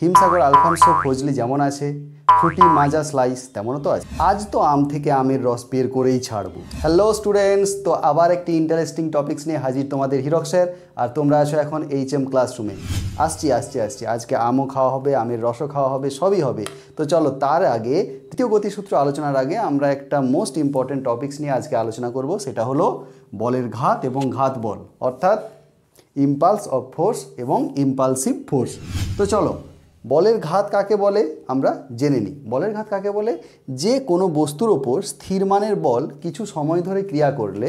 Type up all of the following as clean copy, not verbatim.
Himsagar Alfonso ফজলি যেমন আছে, ফ্রুটি মাজা স্লাইস তেমনও তো আছে। আজ তো আম থেকে আমের রস বের করেই ছাড়বো। হ্যালো স্টুডেন্টস, তো আবার একটি ইন্টারেস্টিং টপিকস নিয়ে হাজির তোমাদের হিরক স্যার। আর তোমরা আছো এখন HM ক্লাসরুমে। আসছি আজকে আমও খাওয়া হবে, আমের রসও খাওয়া হবে, সবই হবে। তো চলো, তার আগে তৃতীয় গতিসূত্র আলোচনার আগে আমরা একটা মোস্ট ইম্পর্টেন্ট টপিকস নিয়ে আজকে আলোচনা করব। সেটা হলো বলের ঘাত এবং ঘাত বল, অর্থাৎ ইম্পালস অফ ফোর্স এবং ইম্পালসিভ ফোর্স। তো চলো, বলের ঘাত কাকে বলে আমরা জেনে নিই। বলের ঘাত কাকে বলে? যে কোনো বস্তুর ওপর স্থির মানের বল কিছু সময় ধরে ক্রিয়া করলে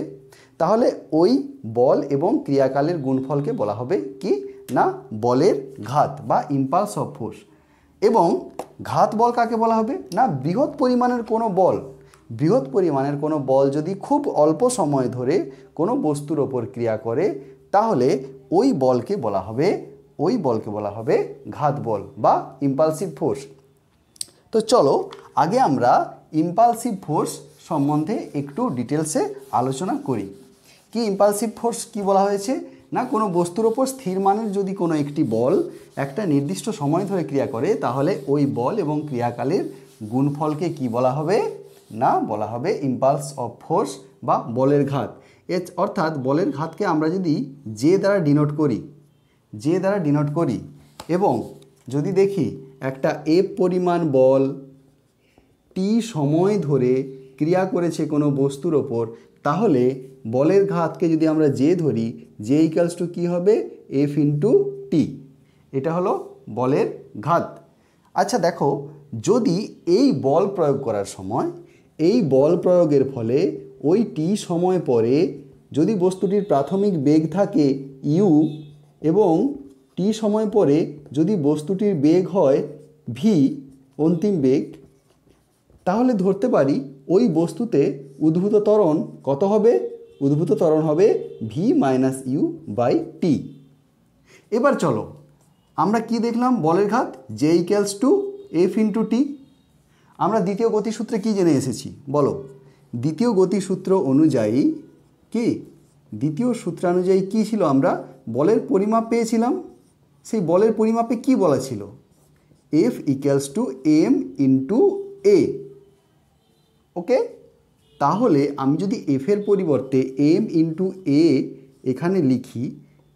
তাহলে ওই বল এবং ক্রিয়াকালের গুণফলকে বলা হবে কি না বলের ঘাত বা ইম্পালস অফ ফোর্স। এবং ঘাত বল কাকে বলা হবে না বৃহৎ পরিমাণের কোনো বল যদি খুব অল্প সময় ধরে কোনো বস্তুর ওপর ক্রিয়া করে তাহলে ওই বলকে বলা হবে ঘাত বল বা ইম্পালসিভ ফোর্স। তো চলো আগে আমরা ইম্পালসিভ ফোর্স সম্বন্ধে একটু ডিটেলসে আলোচনা করি। কি ইম্পালসিভ ফোর্স কি বলা হয়েছে না কোনো বস্তুর ওপর স্থির মানের যদি কোনো একটি বল একটা নির্দিষ্ট সময় ধরে ক্রিয়া করে তাহলে ওই বল এবং ক্রিয়াকালের গুণফলকে কি বলা হবে না বলা হবে ইম্পালস অফ ফোর্স বা বলের ঘাত। অর্থাৎ বলের ঘাতকে আমরা যদি যে দ্বারা ডিনোট করি এবং যদি দেখি একটা এফ পরিমাণ বল টি সময় ধরে ক্রিয়া করেছে কোনো বস্তুর ওপর, তাহলে বলের ঘাতকে যদি আমরা যে ধরি, যে ইকুয়ালস টু কী হবে এফ ইন্টু টি। এটা হলো বলের ঘাত। আচ্ছা দেখো, যদি এই বল প্রয়োগ করার সময় এই বল প্রয়োগের ফলে ওই টি সময় পরে যদি বস্তুটির প্রাথমিক বেগ থাকে ইউ এবং টি সময় পরে যদি বস্তুটির বেগ হয় ভি অন্তিম বেগ, তাহলে ধরতে পারি ওই বস্তুতে উদ্ভূত ত্বরণ কত হবে? উদ্ভূত ত্বরণ হবে V minus U by T. এবার চলো আমরা কি দেখলাম বলের ঘাত J equals to F into T. আমরা দ্বিতীয় গতিসূত্রে কি জেনে এসেছি বলো? দ্বিতীয় গতিসূত্র অনুযায়ী দ্বিতীয় সূত্রানুযায়ী কী ছিল? আমরা বলের পরিমাপ পেয়েছিলাম। সেই বলের পরিমাপে কি বলা ছিল? F equals to M into A. Okay, তাহলে আমি যদি এফের পরিবর্তে এম ইন্টু এ এখানে লিখি,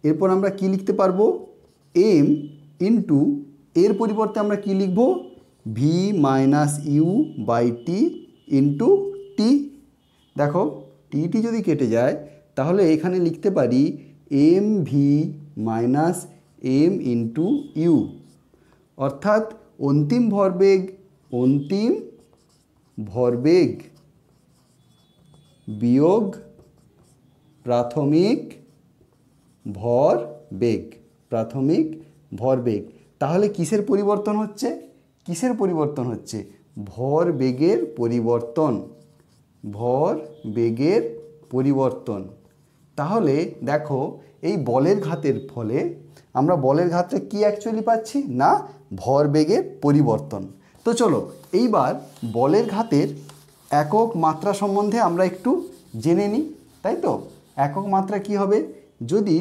এরপর আমরা কি লিখতে পারবো? এম ইন্টু এর পরিবর্তে আমরা কি লিখব? V minus U by T into T. দেখো টি যদি কেটে যায় তাহলে এখানে লিখতে পারি M V minus M into U, অর্থাৎ অন্তিম ভরবেগ বিয়োগ প্রাথমিক ভরবেগ। তাহলে কিসের পরিবর্তন হচ্ছে? ভরবেগের পরিবর্তন। তাহলে দেখো এই বলের ঘাতের ফলে আমরা বলের ঘাতটা কি অ্যাকচুয়ালি পাচ্ছি না ভরবেগের পরিবর্তন। তো চলো এইবার বলের ঘাতের একক মাত্রা সম্বন্ধে আমরা একটু জেনে নিই, তাই তো? একক মাত্রা কি হবে? যদি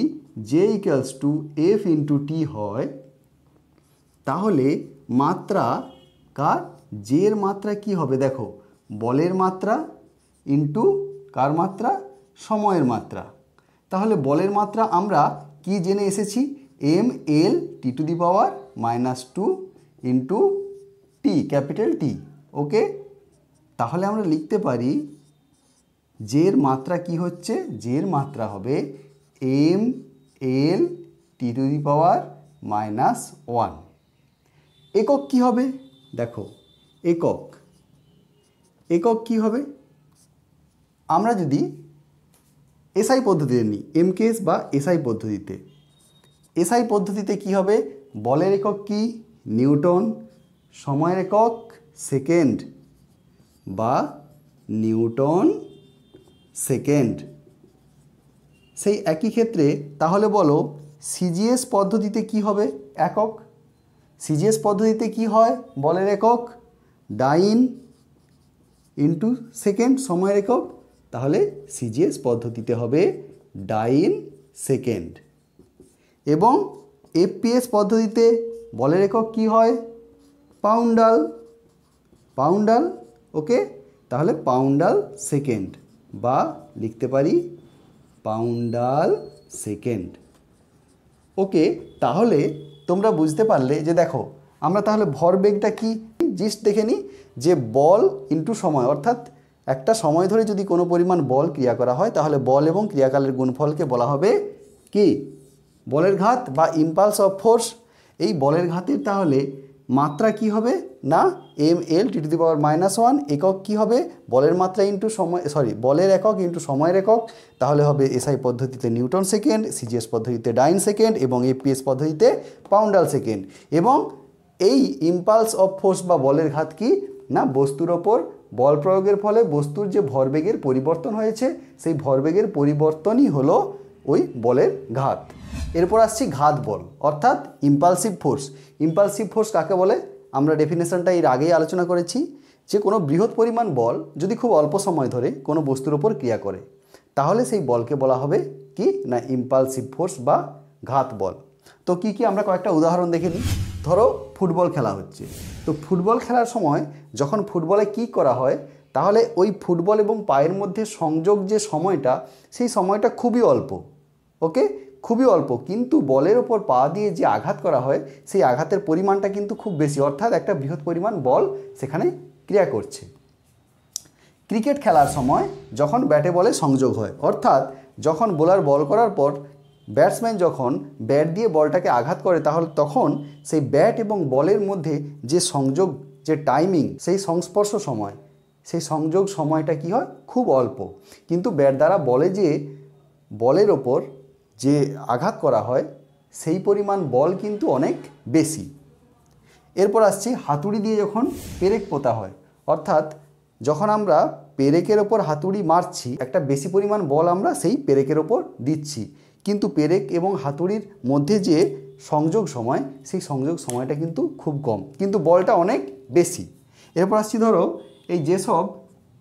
J equals to F into T হয় তাহলে মাত্রা জের মাত্রা কি হবে? দেখো বলের মাত্রা ইন্টু কার মাত্রা? সময়ের মাত্রা। তাহলে বলের মাত্রা আমরা কি জেনে এসেছি? M L T to the power minus two into T, capital T. Okay, তাহলে আমরা লিখতে পারি জের মাত্রা কি হচ্ছে? জের মাত্রা হবে M L T to the power minus one. একক কি হবে? দেখো একক কি হবে? আমরা যদি এসআই পদ্ধতিতে নিই, এমকেএস বা এসআই পদ্ধতিতে কি হবে? বলের একক কি? নিউটন। সময়ের একক সেকেন্ড বা নিউটন সেকেন্ড। সেই একই ক্ষেত্রে তাহলে বলো সিজিএস পদ্ধতিতে কি হবে? একক। সিজিএস পদ্ধতিতে কি হয়? বলের একক ডাইন ইন্টু সেকেন্ড, সময়ের একক। তাহলে সিজিএস পদ্ধতিতে হবে ডাইন সেকেন্ড। এবং এফপিএস পদ্ধতিতে বলের একক কি হয়? পাউন্ডাল। পাউন্ডাল, ওকে। তাহলে পাউন্ডাল সেকেন্ড, বা লিখতে পারি পাউন্ডাল সেকেন্ড। ওকে, তাহলে তোমরা বুঝতে পারলে যে দেখো আমরা তাহলে ভরবেগটা কি জিস্ট দেখে নিই, যে বল ইন্টু সময়, অর্থাৎ একটা সময় ধরে যদি কোনো পরিমাণ বল ক্রিয়া করা হয় তাহলে বল এবং ক্রিয়াকালের গুণফলকে বলা হবে কি? বলের ঘাত বা ইম্পালস অফ ফোর্স। এই বলের ঘাতের তাহলে মাত্রা কি হবে না ml (10⁻⁻1), একক কি হবে? বলের মাত্রা ইন্টু সময়, বলের একক ইন্টু সময়ের একক, তাহলে হবে এসআই পদ্ধতিতে নিউটন সেকেন্ড, সিজিএস পদ্ধতিতে ডাইন সেকেন্ড এবং এপিএস পদ্ধতিতে পাউন্ডাল সেকেন্ড। এবং এই ইম্পালস অফ ফোর্স বা বলের ঘাত কি না বস্তুর ওপর বল প্রয়োগের ফলে বস্তুর যে ভরবেগের পরিবর্তন হয়েছে সেই ভরবেগের পরিবর্তনই হলো ওই বলের ঘাত। এরপর আসছি ঘাত বল, অর্থাৎ ইম্পালসিভ ফোর্স। ইম্পালসিভ ফোর্স কাকে বলে? আমরা ডেফিনেশনটা এর আগেই আলোচনা করেছি, যে কোনো বৃহৎ পরিমাণ বল যদি খুব অল্প সময় ধরে কোনো বস্তুর ওপর ক্রিয়া করে তাহলে সেই বলকে বলা হবে কি না ইম্পালসিভ ফোর্স বা ঘাত বল। তো কি কি আমরা কয়েকটা উদাহরণ দেখে নিই। ধরো ফুটবল খেলা হচ্ছে, তো ফুটবল খেলার সময় যখন ফুটবলে কি করা হয় তাহলে ওই ফুটবল এবং পায়ের মধ্যে সংযোগ যে সময়টা সেই সময়টা খুবই অল্প, ওকে, খুবই অল্প, কিন্তু বলের ওপর পা দিয়ে যে আঘাত করা হয় সেই আঘাতের পরিমাণটা কিন্তু খুব বেশি, অর্থাৎ একটা বৃহৎ পরিমাণ বল সেখানে ক্রিয়া করছে। ক্রিকেট খেলার সময় যখন ব্যাটে বলে সংযোগ হয়, অর্থাৎ যখন বোলার বল করার পর ব্যাটসম্যান যখন ব্যাট দিয়ে বলটাকে আঘাত করে তাহলে তখন সেই ব্যাট এবং বলের মধ্যে যে সংযোগ, যে টাইমিং, সেই সংস্পর্শ সময়, সেই সংযোগ সময়টা কি হয় খুব অল্প, কিন্তু ব্যাট দ্বারা বলে যে বলের ওপর যে আঘাত করা হয় সেই পরিমাণ বল কিন্তু অনেক বেশি। এরপর আসছি হাতুড়ি দিয়ে যখন পেরেক পোতা হয়, অর্থাৎ যখন আমরা পেরেকের ওপর হাতুড়ি মারছি একটা বেশি পরিমাণ বল আমরা সেই পেরেকের ওপর দিচ্ছি, কিন্তু পেরেক এবং হাতুড়ির মধ্যে যে সংযোগ সময় সেই সংযোগ সময়টা কিন্তু খুব কম, কিন্তু বলটা অনেক বেশি। এরপর আসছি ধরো এই যেসব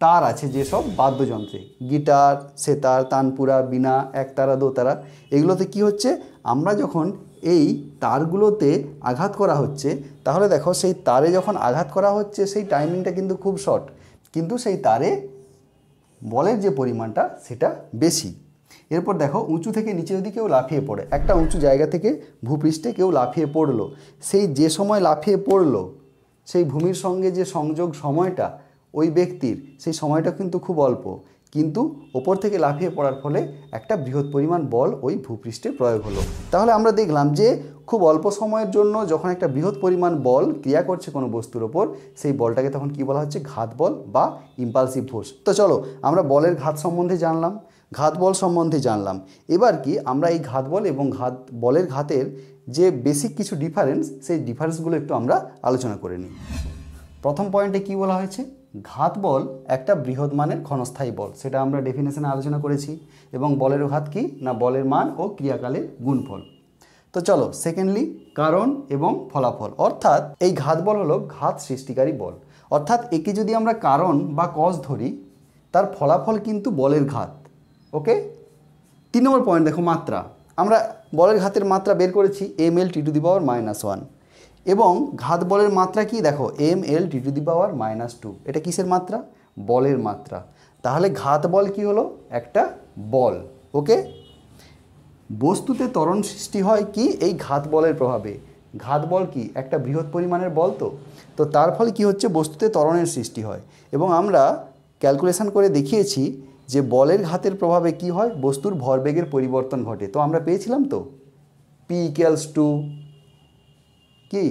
তার আছে, যেসব বাদ্যযন্ত্রে গিটার, সেতার, তানপুরা, বীণা, একতারা, দোতারা, এগুলোতে কি হচ্ছে আমরা যখন এই তারগুলোতে আঘাত করা হচ্ছে তাহলে দেখো সেই তারে যখন আঘাত করা হচ্ছে সেই টাইমিংটা কিন্তু খুব শর্ট, কিন্তু সেই তারে বলের যে পরিমাণটা সেটা বেশি। এরপর দেখো উঁচু থেকে নিচে যদি কেউ লাফিয়ে পড়ে, একটা উঁচু জায়গা থেকে ভূপৃষ্ঠে কেউ লাফিয়ে পড়লো, সেই যে সময় লাফিয়ে পড়লো সেই ভূমির সঙ্গে যে সংযোগ সময়টা ওই ব্যক্তির সেই সময়টা কিন্তু খুব অল্প, কিন্তু ওপর থেকে লাফিয়ে পড়ার ফলে একটা বৃহৎ পরিমাণ বল ওই ভূপৃষ্ঠে প্রয়োগ হলো। তাহলে আমরা দেখলাম যে খুব অল্প সময়ের জন্য যখন একটা বৃহৎ পরিমাণ বল ক্রিয়া করছে কোনো বস্তুর ওপর সেই বলটাকে তখন কি বলা হচ্ছে ঘাত বল বা ইম্পালসিভ ফোর্স। তো চলো আমরা বলের ঘাত সম্বন্ধে জানলাম, ঘাত বল সম্বন্ধে জানলাম, এবার কি আমরা এই ঘাত বল এবং বলের ঘাতের যে বেসিক কিছু ডিফারেন্স সেই ডিফারেন্সগুলো একটু আমরা আলোচনা করে নিই। প্রথম পয়েন্টে কি বলা হয়েছে? ঘাত বল একটা বৃহৎ মানের ক্ষণস্থায়ী বল, সেটা আমরা ডেফিনেশনে আলোচনা করেছি। এবং বলের ঘাত কি না বলের মান ও ক্রিয়াকালের গুণফল। তো চলো সেকেন্ডলি কারণ এবং ফলাফল, অর্থাৎ এই ঘাত বল হলো ঘাত সৃষ্টিকারী বল, অর্থাৎ একে যদি আমরা কারণ বা কজ ধরি তার ফলাফল কিন্তু বলের ঘাত, ওকে। 3 নম্বর পয়েন্ট দেখো মাত্রা, আমরা বলের ঘাতের মাত্রা বের করেছি ml (10⁻⁻1) এবং ঘাত বলের মাত্রা কি দেখো ml (10⁻²), এটা কিসের মাত্রা? বলের মাত্রা। তাহলে ঘাত বল কি হলো? একটা বল, ওকে। বস্তুতে ত্বরণ সৃষ্টি হয় কি এই ঘাত বলের প্রভাবে। ঘাত বল কি একটা বৃহৎ পরিমাণের বল, তো তার ফলে কি হচ্ছে বস্তুতে ত্বরণের সৃষ্টি হয়, এবং আমরা ক্যালকুলেশন করে দেখিয়েছি যে বলের ঘাতের প্রভাবে কি হয় বস্তুর ভরবেগের পরিবর্তন ঘটে। তো আমরা পেয়েছিলাম তো P = কি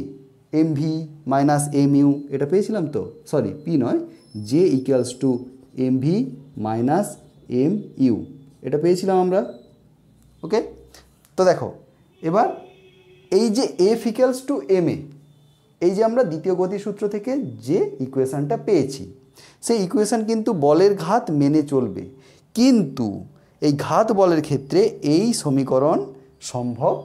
mv - mu, এটা পেয়েছিলাম তো, সরি P নয়, J = mv - mu, এটা পেয়েছিলাম আমরা, ওকে। তো দেখো এবার এই যে F = ma, এই যে আমরা দ্বিতীয় গতিসূত্র থেকে যে ইকুয়েশনটা পেয়েছি সেই ইকুয়েশন কিন্তু বলের ঘাত মেনে চলবে, কিন্তু এই ঘাত বলের ক্ষেত্রে এই সমীকরণ সম্ভব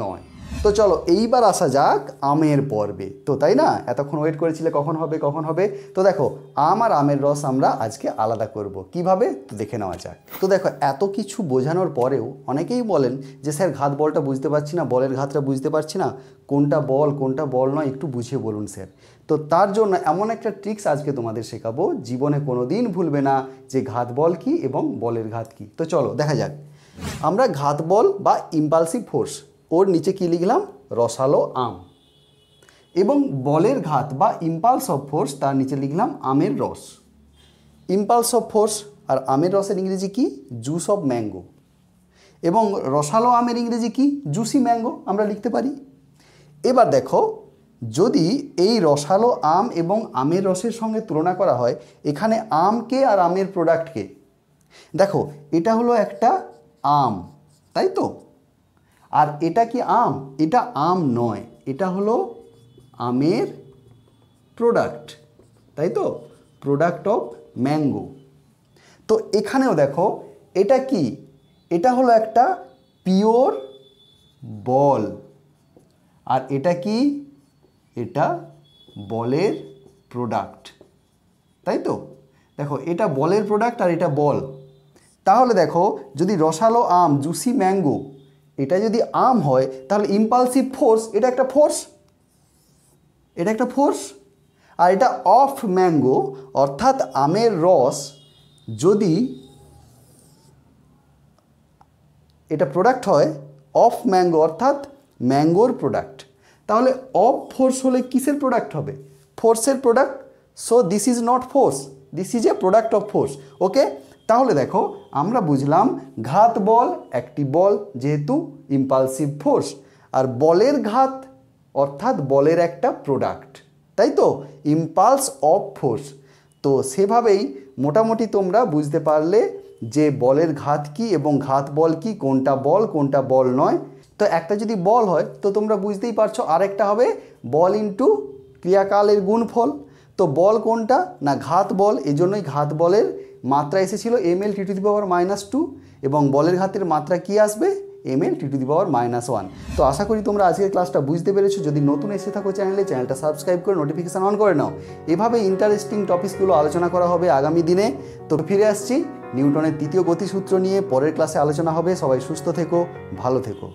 নয়। তো চলো এইবার আসা যাক আমের পর্বে। তো তাই না, এতক্ষণ ওয়েট করেছিলে কখন হবে কখন হবে। তো দেখো আম আর আমের রস আমরা আজকে আলাদা করব কিভাবে, তো দেখে নেওয়া যাক। তো দেখো এত কিছু বোঝানোর পরেও অনেকেই বলেন যে স্যার ঘাত বলটা বুঝতে পারছি না, বলের ঘাতটা বুঝতে পারছি না, কোনটা বল নয় একটু বুঝিয়ে বলুন স্যার। তো তার জন্য এমন একটা ট্রিক্স আজকে তোমাদের শেখাবো, জীবনে কোনো দিন ভুলবে না যে ঘাত বল কী এবং বলের ঘাত কী। তো চলো দেখা যাক। আমরা ঘাত বল বা ইম্পালসিভ ফোর্স, ওর নিচে কি লিখলাম, রসালো আম, এবং বলের ঘাত বা ইম্পালস অফ ফোর্স তার নিচে লিখলাম আমের রস। ইম্পালস অফ ফোর্স আর আমের রসের ইংরেজি কি, জুস অফ ম্যাঙ্গো, এবং রসালো আমের ইংরেজি কি, জুসি ম্যাঙ্গো আমরা লিখতে পারি। এবার দেখো যদি এই রসালো আম এবং আমের রসের সঙ্গে তুলনা করা হয়, এখানে আমকে আর আমের প্রোডাক্টকে, দেখো এটা হলো একটা আম, তাই তো, আর এটা কি আম, এটা আম নয়, এটা হলো আমের প্রোডাক্ট, তাই তো, প্রোডাক্ট অফ ম্যাঙ্গো। তো এখানেও দেখো এটা কি, এটা হলো একটা পিওর বল, আর এটা কি, এটা বলের প্রোডাক্ট, তাই তো। দেখো এটা বলের প্রোডাক্ট আর এটা বল। তাহলে দেখো যদি রসালো আম জুসি ম্যাঙ্গো এটা যদি আম হয়, তাহলে ইম্পালসিভ ফোর্স এটা একটা ফোর্স, এটা একটা ফোর্স। আর এটা অফ ম্যাঙ্গো অর্থাৎ আমের রস যদি এটা প্রোডাক্ট হয়, অফ ম্যাঙ্গো অর্থাৎ ম্যাঙ্গোর প্রোডাক্ট, তাহলে অফ ফোর্স হলে কিসের প্রোডাক্ট হবে, ফোর্সের product. So this is not force, this is a product of force. Okay, তাহলে দেখো আমরা বুঝলাম ঘাত বল একটি বল যেহেতু ইম্পালসিভ ফোর্স, আর বলের ঘাত অর্থাৎ বলের একটা প্রোডাক্ট, তাই তো, ইম্পালস অফ ফোর্স। তো সেভাবেই মোটামুটি তোমরা বুঝতে পারলে যে বলের ঘাত কী এবং ঘাত বল কি, কোনটা বল নয়। তো একটা যদি বল হয় তো তোমরা বুঝতেই পারছো, আরেকটা হবে বল ইন্টু ক্রিয়াকালের গুণফল। তো বল কোনটা না ঘাত বল, এজন্যই ঘাত বলের মাত্রা এসেছিল ml (t⁻²) এবং বলের ঘাতের মাত্রা কি আসবে, ml (t⁻−1). তো আশা করি তোমরা আজকের ক্লাসটা বুঝতে পেরেছো। যদি নতুন এসে থাকো চ্যানেলটা সাবস্ক্রাইব করে নোটিফিকেশান অন করে নাও। এভাবে ইন্টারেস্টিং টপিকসগুলো আলোচনা করা হবে আগামী দিনে। তো ফিরে আসছি নিউটনের তৃতীয় গতিসূত্র নিয়ে, পরের ক্লাসে আলোচনা হবে। সবাই সুস্থ থেকো, ভালো থেকো।